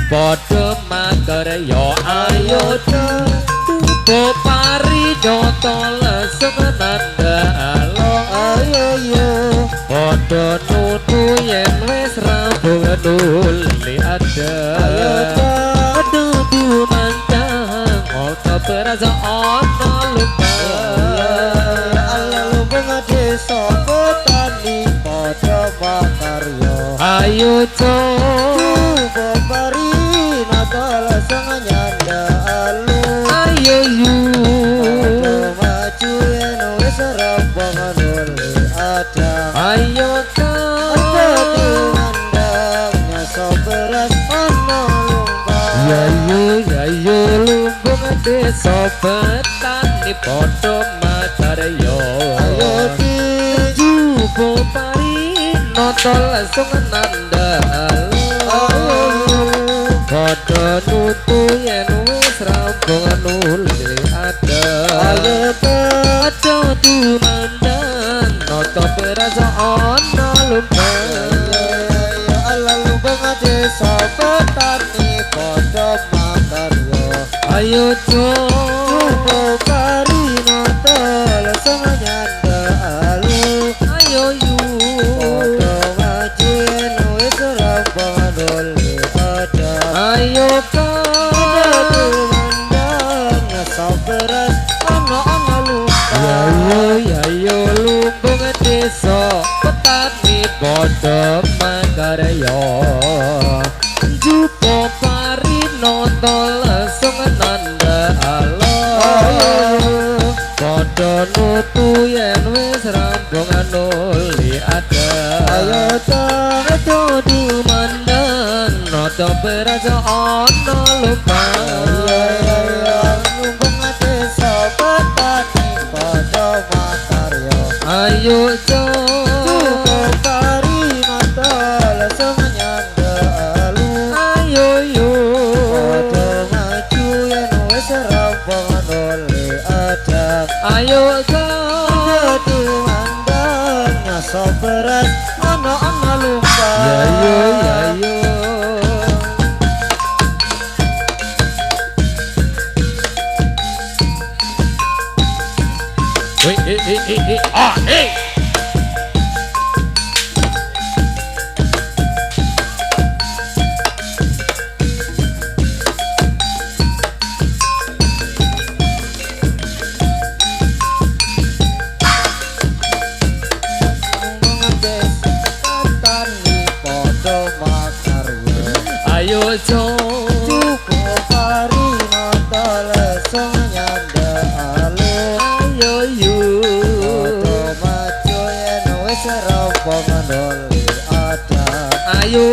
padha makarya ayo tupo pari nyoto lesung nandalo ayo yo padha nutu yen wis rampung nuli ada ayo dudu mancang oto berasa ono lupa ala lumbung desa petani padha makarya ayo tupo pari nyoto lesung nyanda alu ayo yu maju yen wis rampung nuli ada ayo Yayu lumbung desa petani padha makarya ayo tupo pari nata lesung nandalo padha nutu yen wis rampung nuli ada ayo padha tumandang nata berasa ana lumbung ala lumbung desa petani padha makarya ayo tupo pari nata lesung nyanda alu ayo yu padha maju yen wis rampung nuli ada ayo padha mandang saberas ana lupa yayo lumbung desa petani padha makarya jupo pari nata lesung nandalo padha nutu yen wis rampung nuli ada ayo dudu mandang nata berasa ana lupa lumbung desa petani padha makarya ayo jupo pari nata lesung nyanda alu ayo yu padha maju yen wis rampung nuli ada ayo dudu mandang saberas ana lupa yayo hey ayo tupo pari nata lesung nyanda alu ayo yu padha maju yen wis rampung nuli ada ayo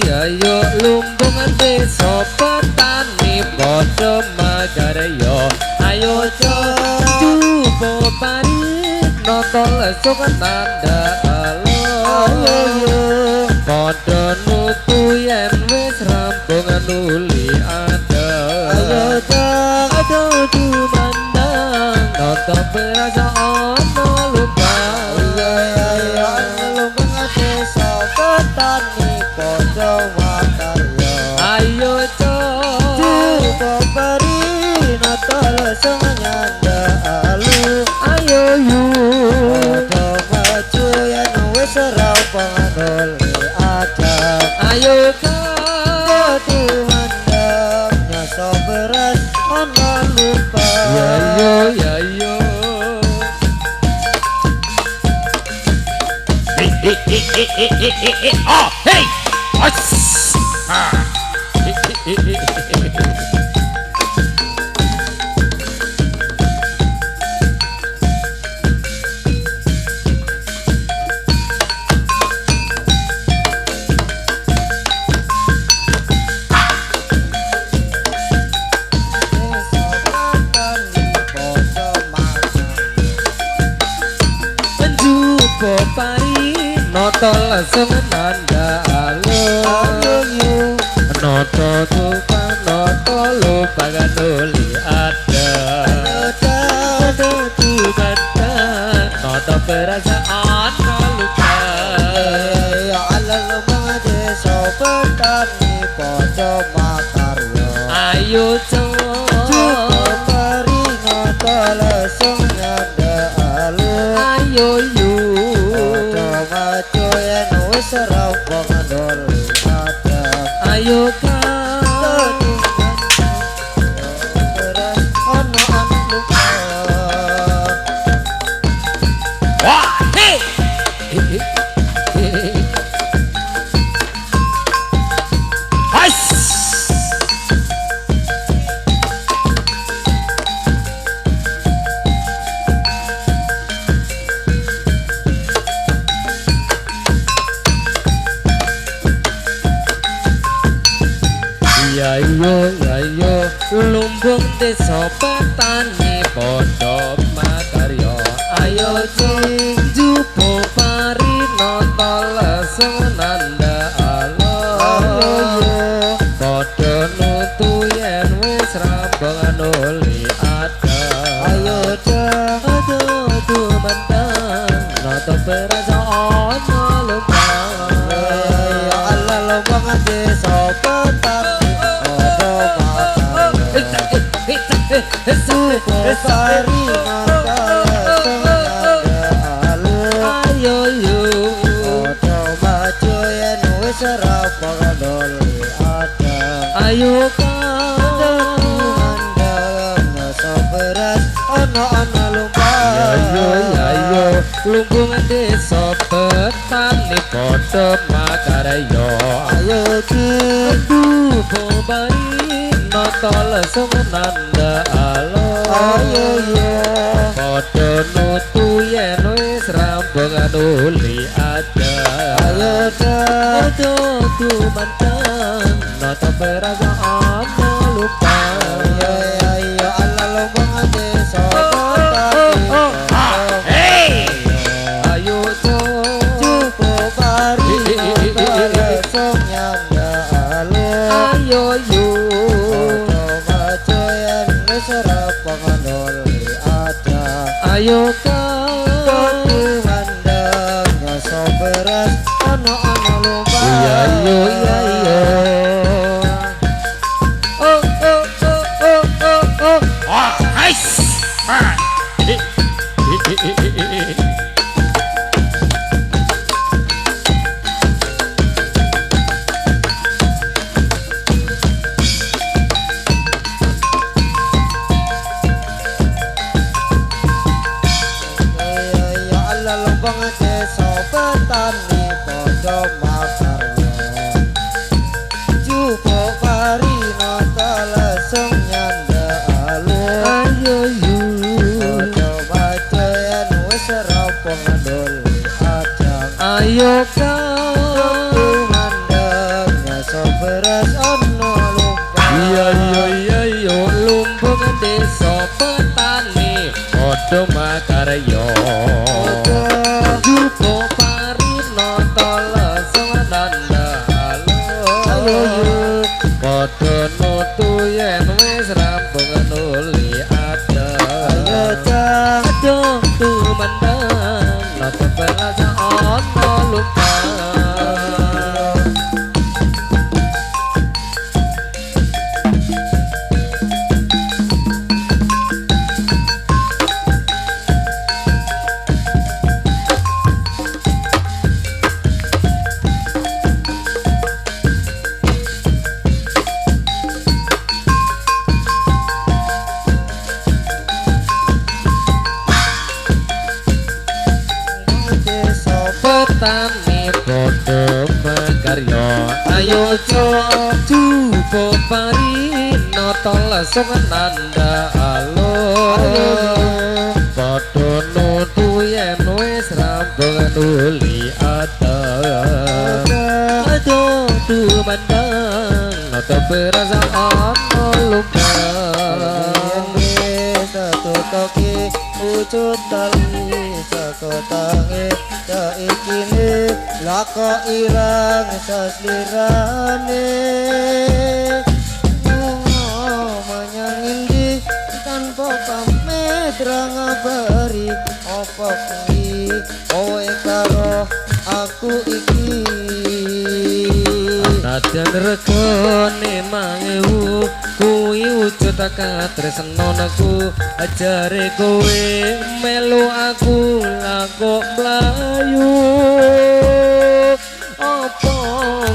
yayo lumbung desa petani padha makarya ayo tupo pari nata lesung nandalo padha nutu yen wis rampung nuli ada ayo dumandang nata berasa ana lupa lumbung desa petani padha makarya ayo tupo pari nata lesung nyanda alu ayo yu padha maju yen wis rampung nuli ada ayo dudu mandang saberas ana lupa yayo oh hey pari nata lesung nandalo nata lupa nuli ada nata perasaan ayo cok paringa talesung nyanda alun ayo yu maco yen wis rampung dol padang ayo kan beras ono luka wah hei Ayo lumbung desa petani padha makarya ayo tinju pari nata lesung nanda alon padha nutu yen wis rambang nuli ada ayo aduh tumandang nata perasa ana lumbang ya Allah lumbung desa petani Sari matalesung nyanda ayo yu Odo maju yen wis rampung dol ada ayo kan ngasa beras ono lumbang ayo lumbung desa petani padha makarya ayo kendu pembari nata lesung nanda alon ayo padha nutu yen wis rambung nuli ada ayo tumandang nata perasa ana lumbang ayo Allah lumbung desa petani ayo Jupo pari talesung nyanda alun ayo yu Odo maju yen wis rampung dol ada ayo kan mandang ngasa beras ono lumbang ayo oh nice ya Allah lumbang desa petani padha makarya Jupo pari nata lesung nyanda alun ayo yu Odo maju yen wis rampung dol adang ayo kan mandang ngasa beras ono lumbang iya lumbung desa petani padha makarya jupo pari nata lesung nanda alon padha nutu yen wis rambung nuli ada aduh tumandang nata perasa ana lumbang petani padha makarya ayo jupo pari nata lesung nanda alon padha nutu yen wis rambung nuli ada aduh tumandang nata perasa ana lumbang satu toki wujud tali sakotange saikine lako ilang saslirane menyangindi tanpa pamit ngabari apa kuwi kowe karo aku iki Nadyan regane 5.000 kuwi wujud katresnanku jare kowe melu aku lakok mlayu apa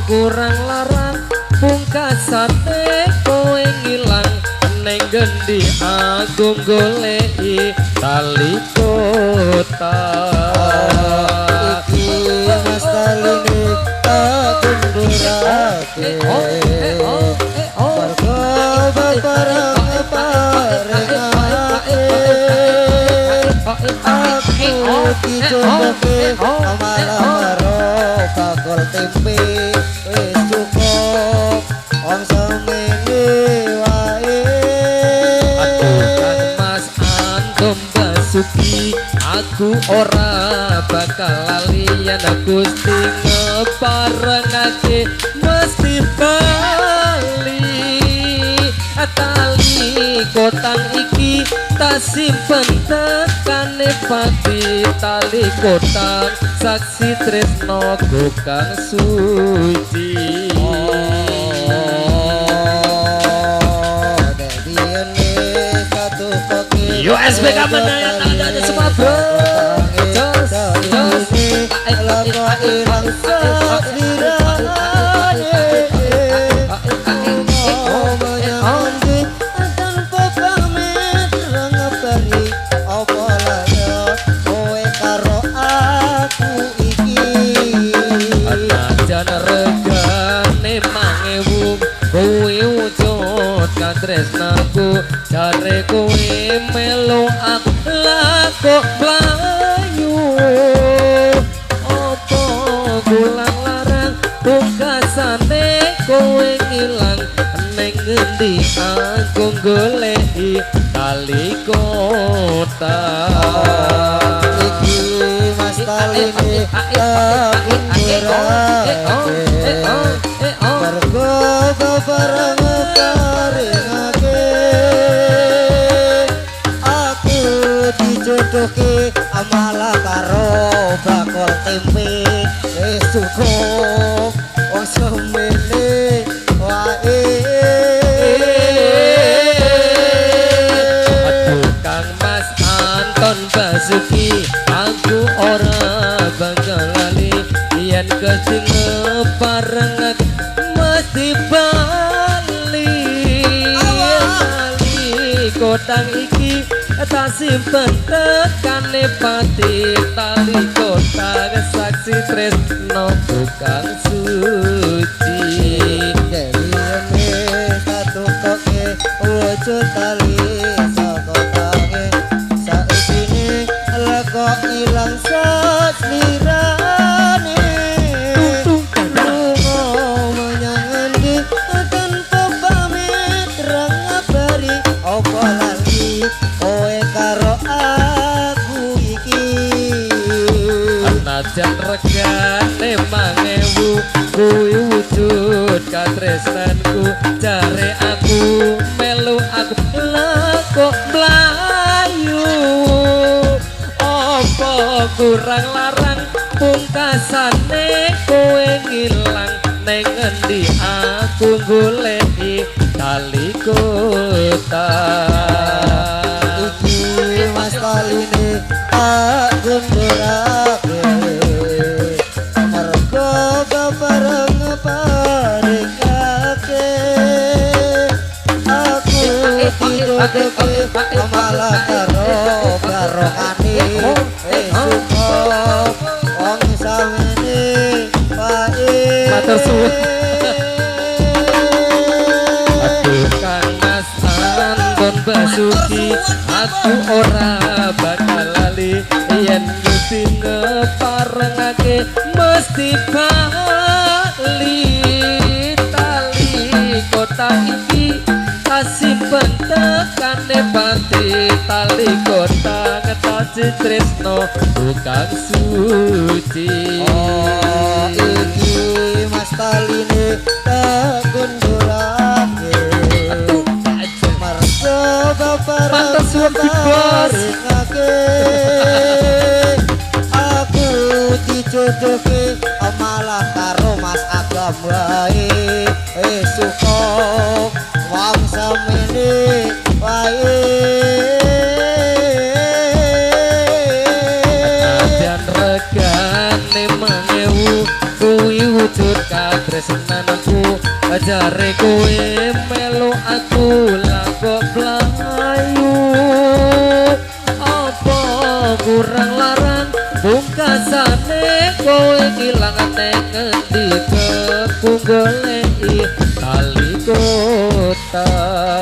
kurang larang pungkasane kowe ngilang neng gendi aku goleki tali kota iki mas taline aku ndurake warga babarang parengake aku dijodoke malah karo bakul tempe wis cukup wong semene wae Mas Antum Basuki aku ora bakal lalian Gusti ngeparengake mesti bali tali kotang iki tak simpen tekane pati tali kotang saksi tresno kang suci USBK menayang ada semua bro jos lagu ilang tresnaku jare kowe melu aku lakok mlayu apa kulang larang pungkasane kowe ngilang neng ngendi aku goleki tali kota iki mas taline aku ndurake warga babarang parengake aku dijodoke malah karo bakul tempe wis cukup wong semene wae Kang Mas Anton Basuki aku ora bakal lali yen kesing ngeparengake mesti bali kotang iki tak simpen tekane pati tali kotang saksi tresno kang suci jadiane satu koke wujud tali saka tange saiki lego ilang saslirane Najan regane 5.000 kuwi wujud katresnanku jare aku melu aku lakok mlayu apa kurang larang pungkasane kowe ngilang neng endi aku goleki tali kota iki mas taline aku ndurake mergo babareng parengake aku dijodoke malah karo barokane wis cukup wong samene wae matur suwun Kang Mas Anton Basuki aku ora bakal lali yen Gusti ngeparengake mesti bali tali kota iki simpen tekane pati tali kota ngetaji tresno kang suci iki mas taline tak gundulake marso babareng parengake aku dijodoke malah karo mas agam wae suka wong jare kowe melu aku lago blayu apa kurang larang pungkasane kowe ilang ngendi keku goleki kali kotang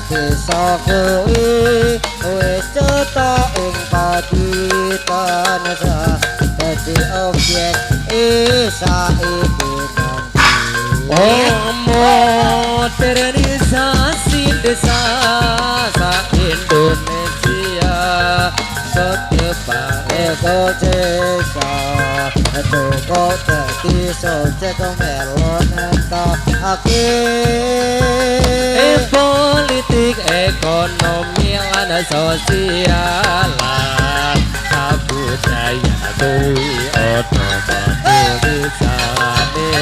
desa kowe wis cetha ing paditan dadi objek saiki modernisasi desa sa Indonesia setiap desa toko dadi sojek melon politik ekonomi lan sosial budaya kuwi tulisane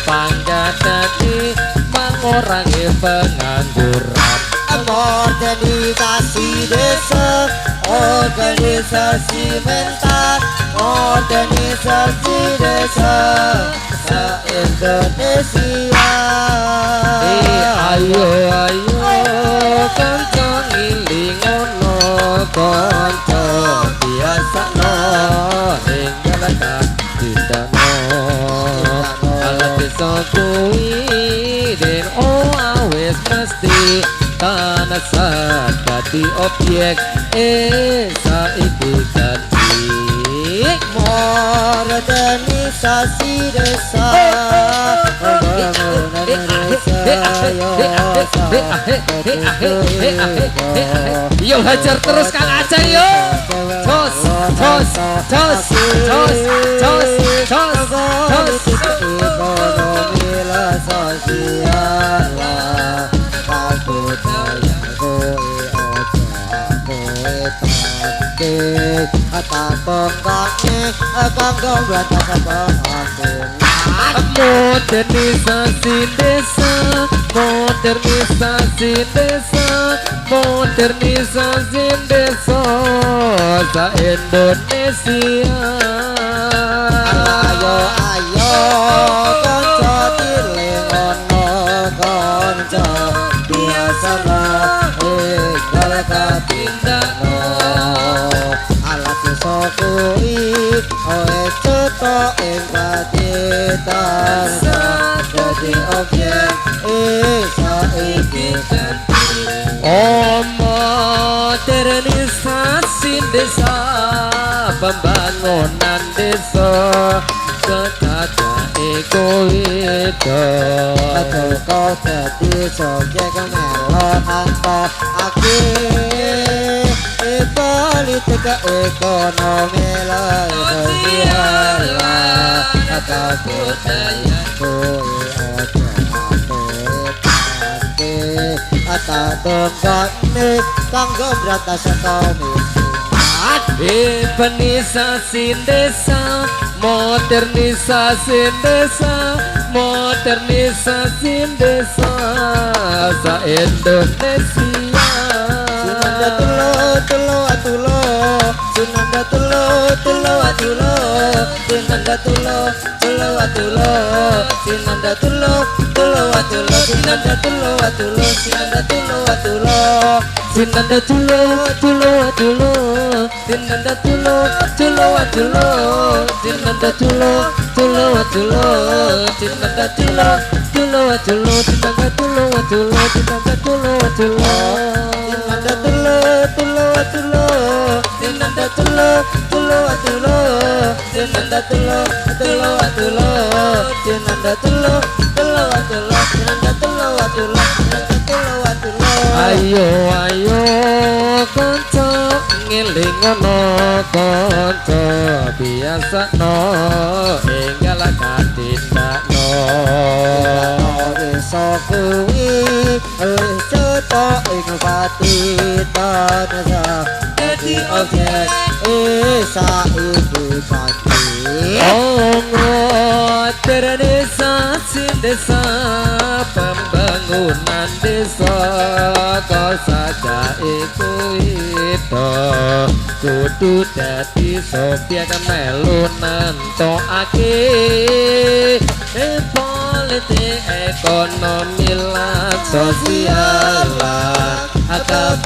pangkat dadi mengurangi pengangguran desa organisasi mental modernisasi desa se-Indonesia ayo kanca ngilingono kanca biasano enggal kadidano ala desa kuwi den awes mesti tanah dadi objek saiki dadi modernisasi desa pembangunan desa yo hajar terus Kang Aceh yo jos ekonomi lah sosial lah budaya kowe kata penggaknya kanggo berantas pengantin modernisasi desa se-Indonesia ayo kanca tilengono kanca biasana enggal katindakno alat desa kuwi wis cetok ing patitan dadi objek saiki modernisasi desa pembangunan desa ketata Aduh kau jadi subjek melon antar politik ekonomi lah sosial lah kata budaya kue kata tunggakne kanggo berantas kemiskinan urbanisasi desa modernisasi desa se-Indonesia Sinanda tulo Sinanda tulo Sinanda tulo Sinanda tulo Sinanda ayo kanca ngelingono kanca biasano enggal katindakno desa kuwi wis cetok ing patitan dadi objek saiki dadi modernisasi desa pembangunan desa kau saja itu kudu dadi sobyek melu nantokake politik ekonomi lan sosial lan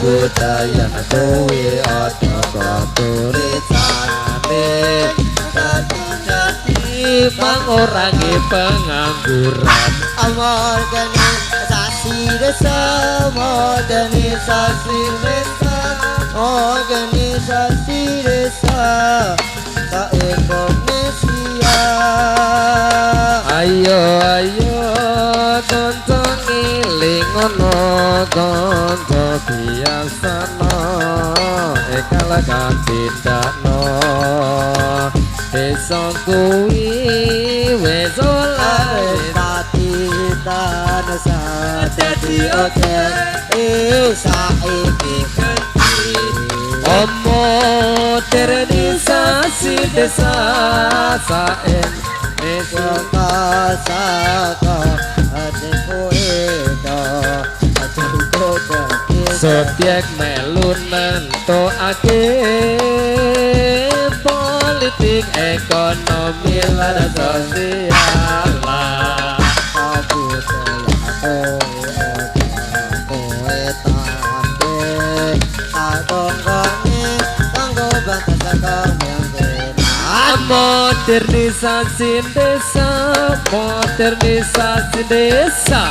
budaya kowe aja katurisane dadi pangorangi pengangguran organisasi desa modernisasi desa organisasi desa se-Indonesia ayo kanca ngilingono kanca biasana ekal katindakno desa kuwi wis oleh patitan dadi objek saiki modernisasi desa se-Indonesia Sobyek melu nentokake politik ekonomi lan sosial lah. Aku sayang kowe tanding atongkone kanggo bangsa Modernisasi desa, modernisasi desa,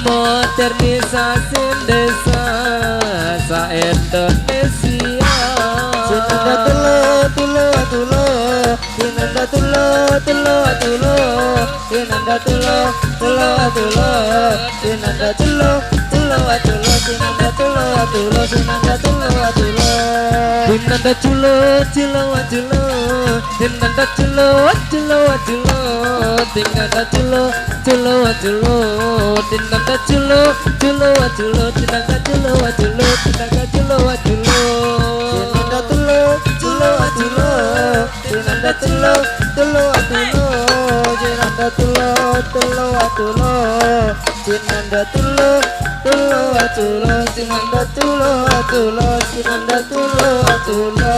modernisasi desa sa Indonesia. Sinanda tulo, sinanda tulo, sinanda tulo, sinanda tulo, sinanda tulo, sinanda tulo. Dinanda culo, culo, culo, dinanda culo, culo, culo, dinanda culo, culo, culo, dinanda culo, culo, culo, dinanda culo, culo, dinanda culo, culo. Sinanda tulo, sinanda tulo, sinanda tulo, sinanda tulo, sinanda tulo, sinanda tulo.